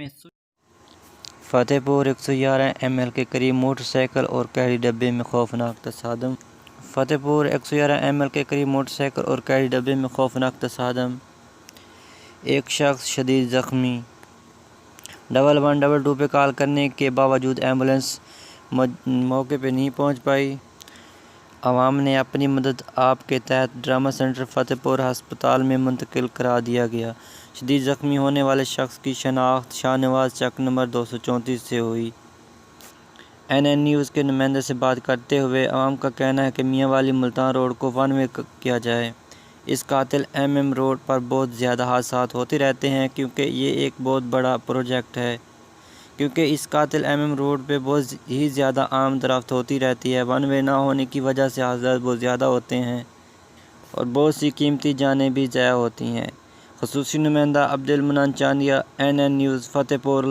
میں فتح پور 111 ML کے قریب موٹر سائیکل اور کیری ڈبے میں خوفناک تصادم۔ فتح پور 111 ML کے قریب موٹر سائیکل اور کیری ڈبے میں خوفناک تصادم، ایک شخص شدید زخمی۔ 1122 پہ کال کرنے کے باوجود ایمبولینس موقع پہ نہیں پہنچ پائی۔ عوام نے اپنی مدد آپ کے تحت ٹراما سینٹر فتح پور ہسپتال میں منتقل کرا دیا گیا۔ شدید زخمی ہونے والے شخص کی شناخت شاہ نواز چک نمبر 234 سے ہوئی۔ NN نیوز کے نمائندے سے بات کرتے ہوئے عوام کا کہنا ہے کہ میاں والی ملتان روڈ کو ون وے کیا جائے۔ اس قاتل MM روڈ پر بہت زیادہ حادثات ہوتے رہتے ہیں کیونکہ یہ ایک بہت بڑا پروجیکٹ ہے۔ کیونکہ اس قاتل MM روڈ پہ بہت ہی زیادہ آمد و رفت ہوتی رہتی ہے۔ ون وے نہ ہونے کی وجہ سے حادثات بہت زیادہ ہوتے ہیں اور بہت سی قیمتی جانیں بھی ضائع ہوتی ہیں۔ خصوصی نمائندہ عبد المنان چاندیا، NN نیوز، فتح پور۔